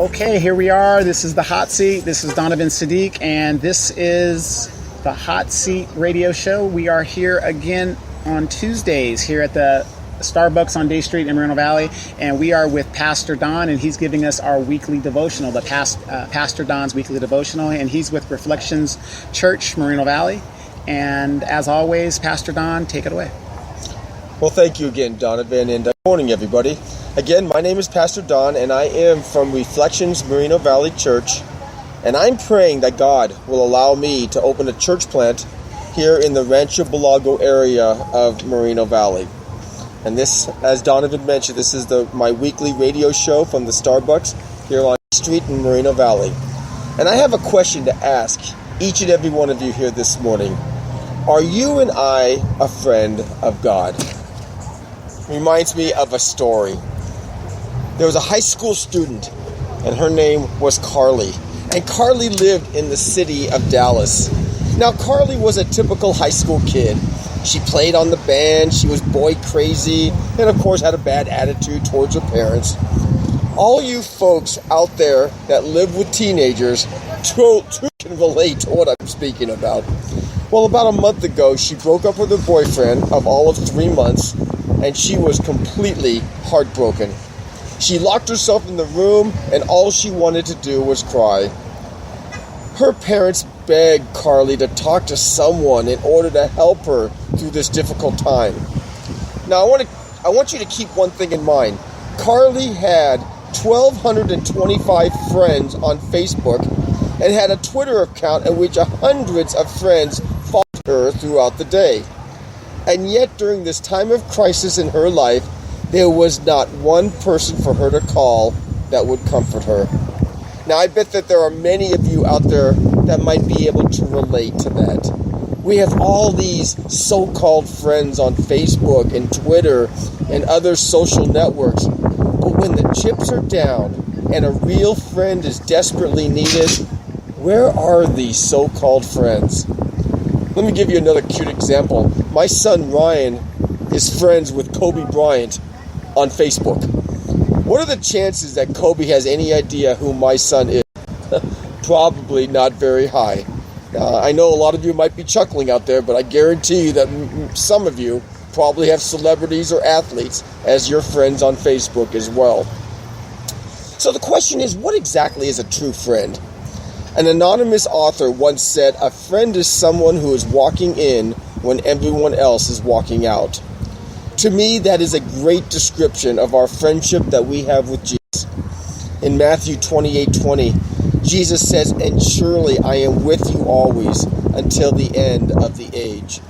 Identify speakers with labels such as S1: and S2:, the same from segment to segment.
S1: Okay, here we are. This is the Hot Seat. This is Donovan Sadiq, and this is the Hot Seat radio show. We are here again on Tuesdays here at the Starbucks on Day Street in Moreno Valley, and we are with Pastor Don, and he's giving us our weekly devotional, Pastor Don's weekly devotional, and he's with Reflections Church, Moreno Valley. And as always, Pastor Don, take it away.
S2: Well, thank you again, Donovan, and good morning, everybody. Again, my name is Pastor Don, and I am from Reflections Moreno Valley Church, and I'm praying that God will allow me to open a church plant here in the Rancho Balago area of Moreno Valley. And this, as Donovan mentioned, this is my weekly radio show from the Starbucks here on the street in Moreno Valley. And I have a question to ask each and every one of you here this morning. Are you and I a friend of God? Reminds me of a story. There was a high school student, and her name was Carly. And Carly lived in the city of Dallas. Now, Carly was a typical high school kid. She played on the band, she was boy crazy, and of course had a bad attitude towards her parents. All you folks out there that live with teenagers can relate to what I'm speaking about. Well, about a month ago, she broke up with her boyfriend of all of 3 months, and she was completely heartbroken. She locked herself in the room, and all she wanted to do was cry. Her parents begged Carly to talk to someone in order to help her through this difficult time. Now, I want you to keep one thing in mind. Carly had 1,225 friends on Facebook and had a Twitter account in which hundreds of friends followed her throughout the day. And yet, during this time of crisis in her life, there was not one person for her to call that would comfort her. Now, I bet that there are many of you out there that might be able to relate to that. We have all these so-called friends on Facebook and Twitter and other social networks. But when the chips are down and a real friend is desperately needed, where are these so-called friends? Let me give you another cute example. My son Ryan is friends with Kobe Bryant on Facebook. What are the chances that Kobe has any idea who my son is? Probably not very high. I know a lot of you might be chuckling out there, but I guarantee you that some of you probably have celebrities or athletes as your friends on Facebook as well. So the question is, what exactly is a true friend? An anonymous author once said, "A friend is someone who is walking in when everyone else is walking out." To me, that is a great description of our friendship that we have with Jesus. In Matthew 28:20, Jesus says, "And surely I am with you always until the end of the age."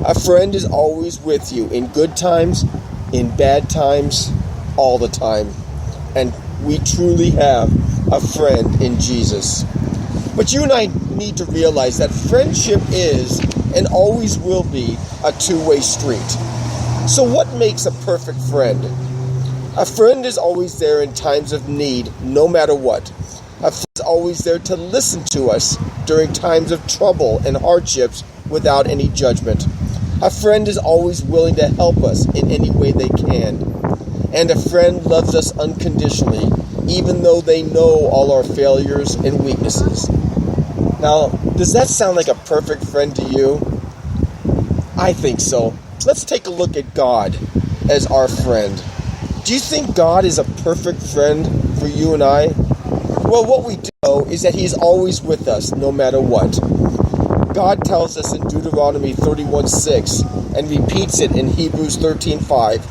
S2: A friend is always with you in good times, in bad times, all the time. And we truly have a friend in Jesus. But you and I need to realize that friendship is and always will be a two-way street. So what makes a perfect friend? A friend is always there in times of need, no matter what. A friend is always there to listen to us during times of trouble and hardships without any judgment. A friend is always willing to help us in any way they can. And a friend loves us unconditionally, even though they know all our failures and weaknesses. Now, does that sound like a perfect friend to you? I think so. Let's take a look at God as our friend. Do you think God is a perfect friend for you and I? Well, what we do know is that He's always with us, no matter what. God tells us in Deuteronomy 31:6 and repeats it in Hebrews 13:5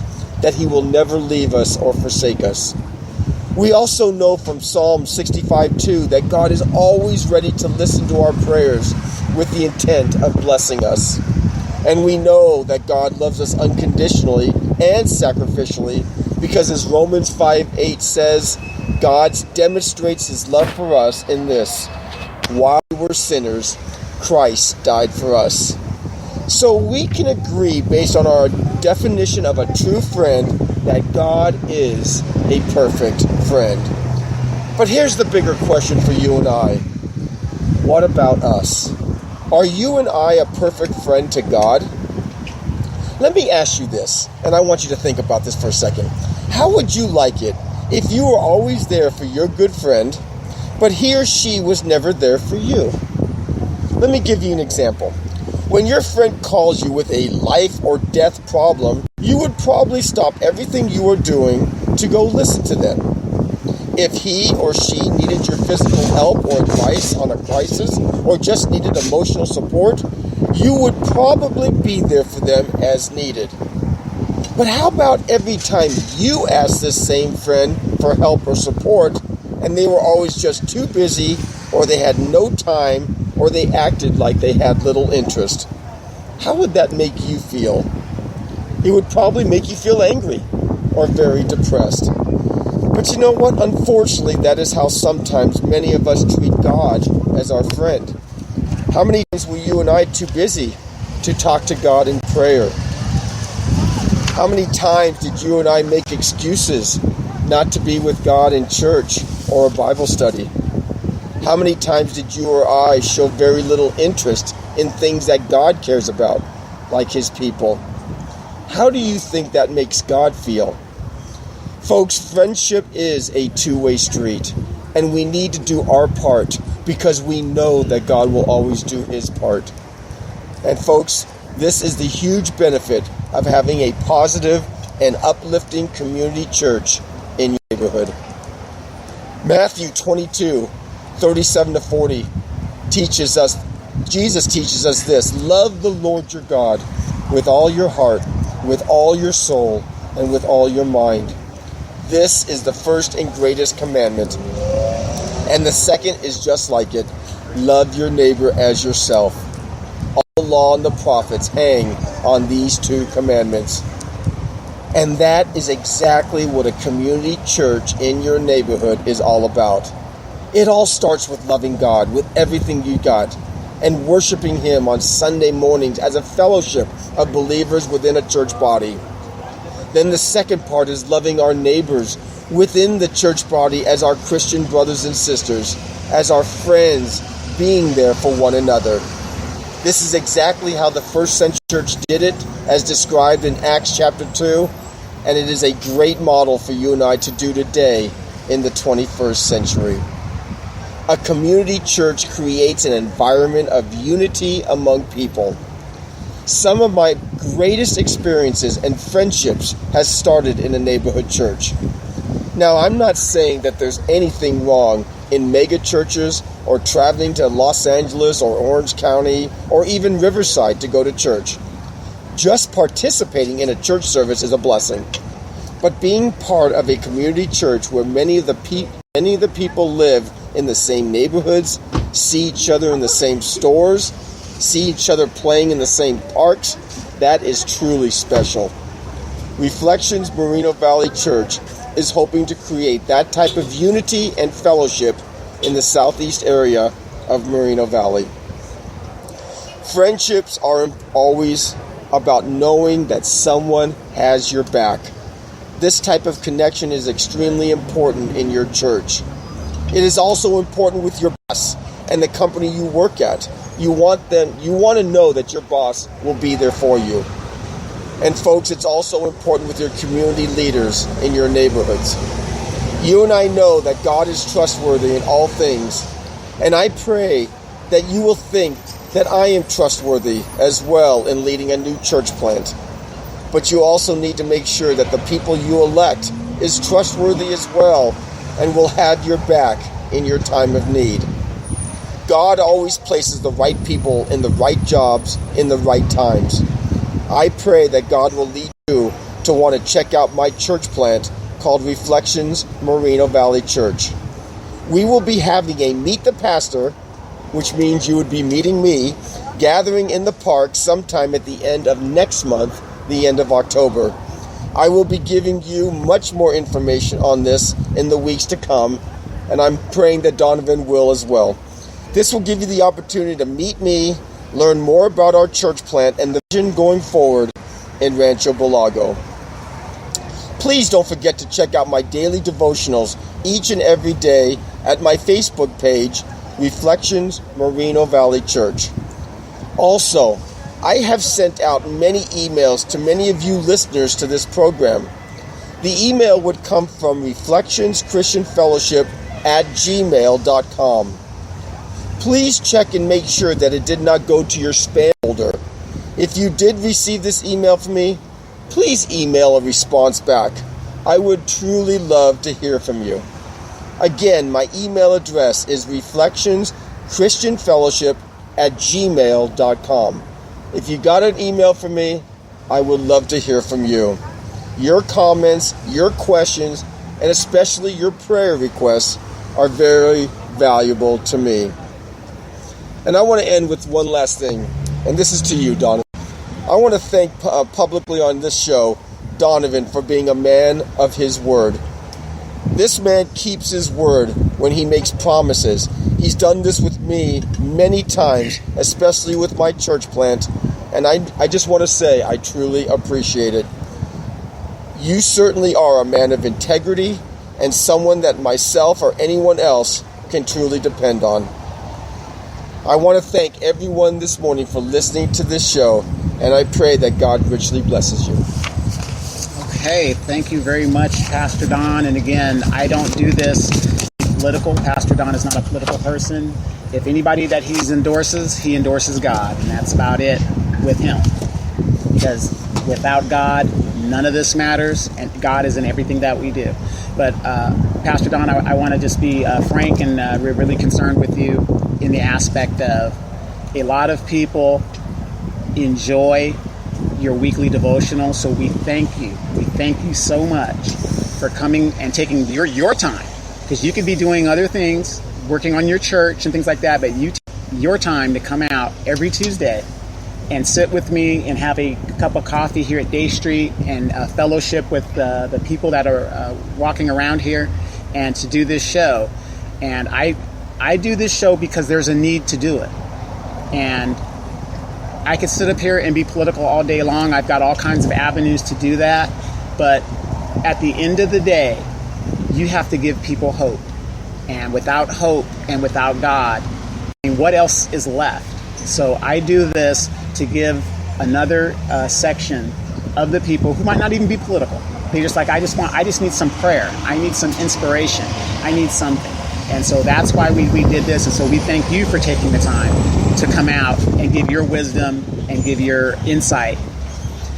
S2: that He will never leave us or forsake us. We also know from Psalm 65:2 that God is always ready to listen to our prayers with the intent of blessing us. And we know that God loves us unconditionally and sacrificially because as Romans 5:8 says, God demonstrates His love for us in this: while we were sinners, Christ died for us. So we can agree based on our definition of a true friend that God is a perfect friend. But here's the bigger question for you and I. What about us? Are you and I a perfect friend to God? Let me ask you this, and I want you to think about this for a second. How would you like it If you were always there for your good friend, but he or she was never there for you. Let me give you an example. When your friend calls you with a life or death problem, you would probably stop everything you are doing to go listen to them. If he or she needed your physical help or advice on a crisis, or just needed emotional support, you would probably be there for them as needed. But how about every time you asked this same friend for help or support, and they were always just too busy, or they had no time, or they acted like they had little interest? How would that make you feel? It would probably make you feel angry or very depressed. But you know what? Unfortunately, that is how sometimes many of us treat God as our friend. How many times were you and I too busy to talk to God in prayer? How many times did you and I make excuses not to be with God in church or a Bible study? How many times did you or I show very little interest in things that God cares about, like His people? How do you think that makes God feel? Folks, friendship is a two-way street, and we need to do our part because we know that God will always do His part. And folks, this is the huge benefit of having a positive and uplifting community church in your neighborhood. Matthew 22:37-40 teaches us, Jesus teaches us this: love the Lord your God with all your heart, with all your soul, and with all your mind. This is the first and greatest commandment. And the second is just like it: love your neighbor as yourself. All the law and the prophets hang on these two commandments. And that is exactly what a community church in your neighborhood is all about. It all starts with loving God with everything you got, and worshiping Him on Sunday mornings as a fellowship of believers within a church body. Then the second part is loving our neighbors within the church body as our Christian brothers and sisters, as our friends, being there for one another. This is exactly how the first century church did it, as described in Acts chapter 2, and it is a great model for you and I to do today in the 21st century. A community church creates an environment of unity among people. Some of my greatest experiences and friendships has started in a neighborhood church. Now, I'm not saying that there's anything wrong in mega churches or traveling to Los Angeles or Orange County or even Riverside to go to church. Just participating in a church service is a blessing. But being part of a community church where many of the people live in the same neighborhoods, see each other in the same stores, see each other playing in the same parks, that is truly special. Reflections Moreno Valley Church is hoping to create that type of unity and fellowship in the southeast area of Moreno Valley. Friendships are always about knowing that someone has your back. This type of connection is extremely important in your church. It is also important with your boss and the company you work at. You want to know that your boss will be there for you. And folks, it's also important with your community leaders in your neighborhoods. You and I know that God is trustworthy in all things, and I pray that you will think that I am trustworthy as well in leading a new church plant. But you also need to make sure that the people you elect is trustworthy as well and will have your back in your time of need. God always places the right people in the right jobs in the right times. I pray that God will lead you to want to check out my church plant called Reflections Moreno Valley Church. We will be having a Meet the Pastor, which means you would be meeting me, gathering in the park sometime at the end of next month, the end of October. I will be giving you much more information on this in the weeks to come, and I'm praying that Donovan will as well. This will give you the opportunity to meet me, learn more about our church plant and the vision going forward in Rancho Bulago. Please don't forget to check out my daily devotionals each and every day at my Facebook page, Reflections Moreno Valley Church. Also, I have sent out many emails to many of you listeners to this program. The email would come from reflectionschristianfellowship@gmail.com. Please check and make sure that it did not go to your spam folder. If you did receive this email from me, please email a response back. I would truly love to hear from you. Again, my email address is reflectionschristianfellowship@gmail.com. If you got an email from me, I would love to hear from you. Your comments, your questions, and especially your prayer requests are very valuable to me. And I want to end with one last thing, and this is to you, Donovan. I want to thank publicly on this show Donovan for being a man of his word. This man keeps his word when he makes promises. He's done this with me many times, especially with my church plant, and I just want to say I truly appreciate it. You certainly are a man of integrity and someone that myself or anyone else can truly depend on. I want to thank everyone this morning for listening to this show, and I pray that God richly blesses you.
S1: Okay, thank you very much, Pastor Don. And again, I don't do this political. Pastor Don is not a political person. If anybody that he endorses God, and that's about it with him. Because without God, none of this matters, and God is in everything that we do. But Pastor Don, I want to just be frank, and we're really concerned with you in the aspect of a lot of people enjoy your weekly devotional, so we thank you. We thank you so much for coming and taking your time, because you could be doing other things, working on your church and things like that, but you take your time to come out every Tuesday and sit with me and have a cup of coffee here at Day Street and fellowship with the people that are walking around here, and to do this show. And I do this show because there's a need to do it. And I could sit up here and be political all day long. I've got all kinds of avenues to do that. But at the end of the day, you have to give people hope. And without hope and without God, I mean, what else is left? So I do this to give another section of the people who might not even be political. They're just like, I just need some prayer. I need some inspiration. I need something. And so that's why we did this. And so we thank you for taking the time to come out and give your wisdom and give your insight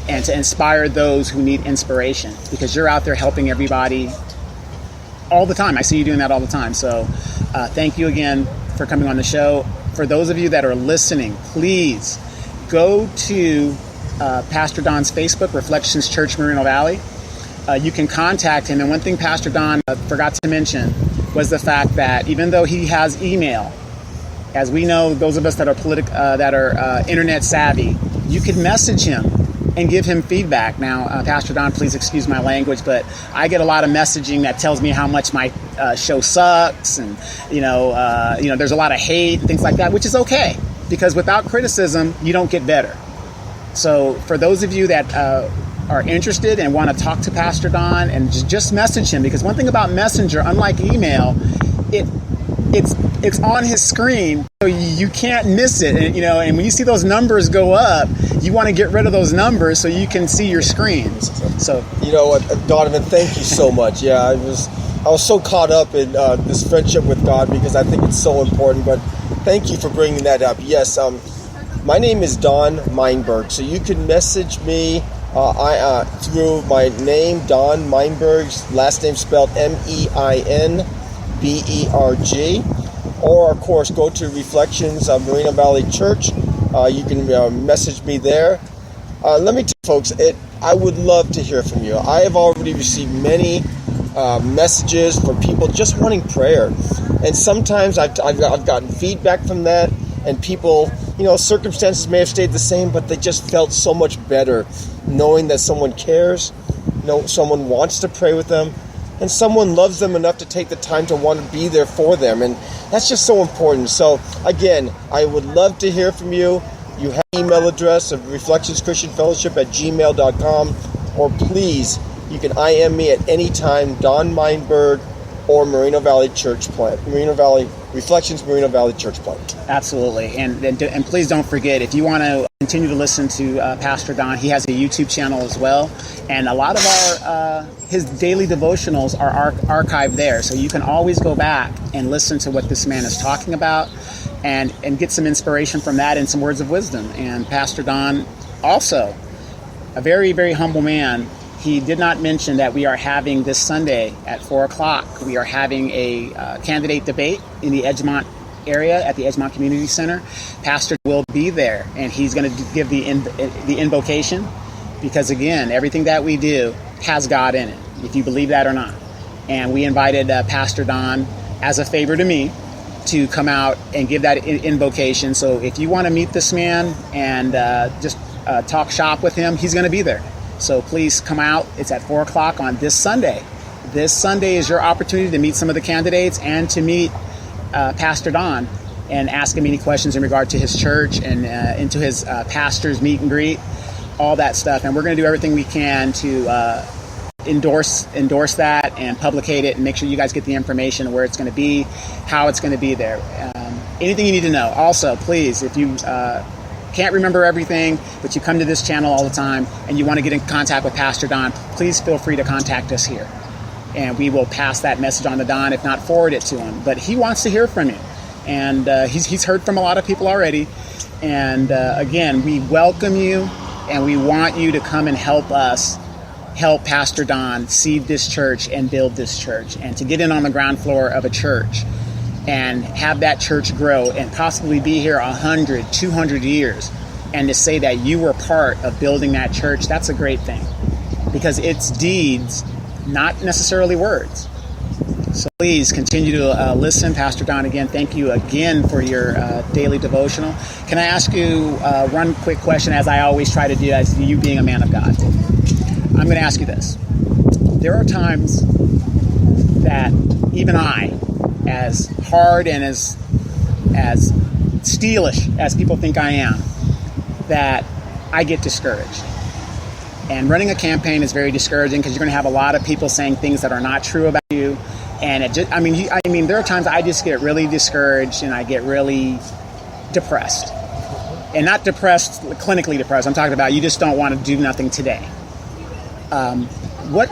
S1: and to inspire those who need inspiration, because you're out there helping everybody all the time. I see you doing that all the time. So thank you again for coming on the show. For those of you that are listening, please go to Pastor Don's Facebook, Reflections Church Moreno Valley. You can contact him. And one thing Pastor Don forgot to mention was the fact that even though he has email, as we know, those of us that are internet savvy, you could message him and give him feedback. Now, Pastor Don, please excuse my language, but I get a lot of messaging that tells me how much my show sucks, and there's a lot of hate and things like that, which is okay, because without criticism, you don't get better. So for those of you that are interested and want to talk to Pastor Don, and just message him, because one thing about Messenger, unlike email, it's on his screen, so you can't miss it. And when you see those numbers go up, you want to get rid of those numbers so you can see your screens. So
S2: you know what, Donovan, thank you so much. Yeah, I was so caught up in this friendship with God, because I think it's so important. But thank you for bringing that up. Yes, my name is Don Meinberg, so you can message me through my name, Don Meinberg's last name spelled Meinberg, or of course go to Reflections Moreno Valley Church. You can message me there. Let me tell you, folks, I would love to hear from you. I have already received many messages from people just wanting prayer, and sometimes I've gotten feedback from that, and people, circumstances may have stayed the same, but they just felt so much better knowing that someone cares, someone wants to pray with them, and someone loves them enough to take the time to want to be there for them. And that's just so important. So again, I would love to hear from you. You have an email address of reflectionschristianfellowship@gmail.com, or please, you can IM me at any time, Don Meinberg or Moreno Valley Church Plant, Reflections Moreno Valley Church Plant.
S1: absolutely. And please don't forget, if you want to continue to listen to Pastor Don. He has a YouTube channel as well, and a lot of his daily devotionals are archived there, so you can always go back and listen to what this man is talking about and get some inspiration from that and some words of wisdom. And Pastor Don, also a very, very humble man. He did not mention that we are having this Sunday at 4 o'clock. We are having a candidate debate in the Edgemont area at the Edgemont Community Center. Pastor will be there, and he's going to give the invocation, because again, everything that we do has God in it, if you believe that or not. And we invited Pastor Don, as a favor to me, to come out and give that invocation. So if you want to meet this man and just talk shop with him, he's going to be there. So please come out. It's at 4 o'clock on this Sunday. This Sunday is your opportunity to meet some of the candidates and to meet Pastor Don and ask him any questions in regard to his church and into his pastor's meet and greet, all that stuff. And we're going to do everything we can to endorse that and publicate it and make sure you guys get the information of where it's going to be, how it's going to be there. Anything you need to know. Also, please, if you can't remember everything, but you come to this channel all the time and you want to get in contact with Pastor Don, please feel free to contact us here. And we will pass that message on to Don, if not forward it to him. But he wants to hear from you. And he's heard from a lot of people already. And again, we welcome you, and we want you to come and help us help Pastor Don seed this church and build this church, and to get in on the ground floor of a church and have that church grow and possibly be here 100, 200 years, and to say that you were part of building that church. That's a great thing, because it's deeds, not necessarily words. So please continue to listen. Pastor Don, again, thank you again for your daily devotional. Can I ask you one quick question, as I always try to do, as you being a man of God? I'm going to ask you this. There are times that even I, as hard and as steelish as people think I am, that I get discouraged. And running a campaign is very discouraging, because you're going to have a lot of people saying things that are not true about you. And it just, I mean, there are times I just get really discouraged and I get really depressed. And not depressed, clinically depressed. I'm talking about you just don't want to do nothing today. What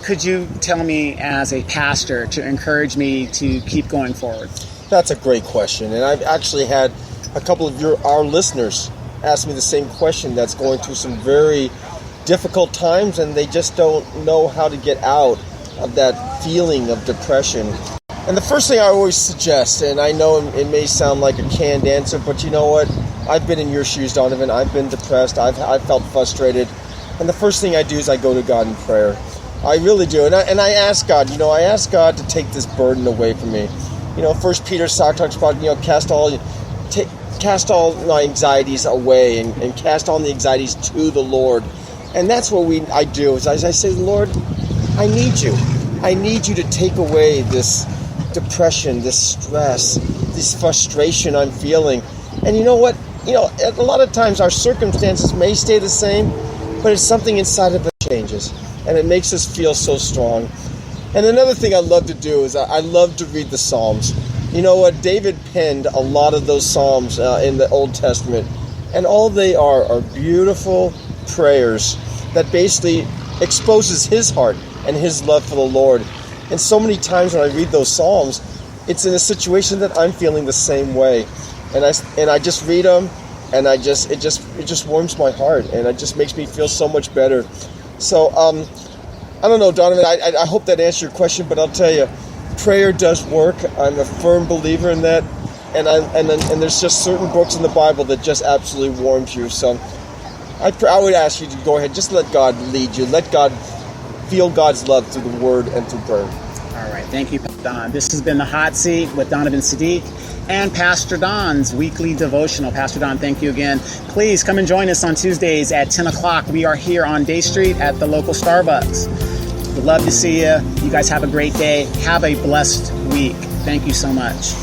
S1: could you tell me as a pastor to encourage me to keep going forward?
S2: That's a great question. And I've actually had a couple of our listeners ask me the same question, that's going through some very difficult times, and they just don't know how to get out of that feeling of depression. And the first thing I always suggest, and I know it may sound like a canned answer, but you know what? I've been in your shoes, Donovan. I've been depressed. I've felt frustrated. And the first thing I do is I go to God in prayer. I really do. And I ask God, to take this burden away from me. 1 Peter talks about, cast all my anxieties away and cast all the anxieties to the Lord. And that's what I do, is I say, Lord, I need you. I need you to take away this depression, this stress, this frustration I'm feeling. And you know what? A lot of times our circumstances may stay the same, but it's something inside of us changes, and it makes us feel so strong. And another thing I love to do is I love to read the Psalms. You know what? David penned a lot of those Psalms in the Old Testament, and all they are beautiful prayers that basically exposes his heart and his love for the Lord. And so many times when I read those Psalms, it's in a situation that I'm feeling the same way, and I just read them, and it just warms my heart, and it just makes me feel so much better. So I don't know, Donovan. I hope that answered your question, but I'll tell you, prayer does work. I'm a firm believer in that, and there's just certain books in the Bible that just absolutely warms you. So I would ask you to go ahead, just let God lead you. Let God feel God's love through the Word and through prayer.
S1: All right, thank you, Don. This has been The Hot Seat with Donovan Sadiq and Pastor Don's weekly devotional. Pastor Don, thank you again. Please come and join us on Tuesdays at 10 o'clock. We are here on Day Street at the local Starbucks. We'd love to see you. You guys have a great day. Have a blessed week. Thank you so much.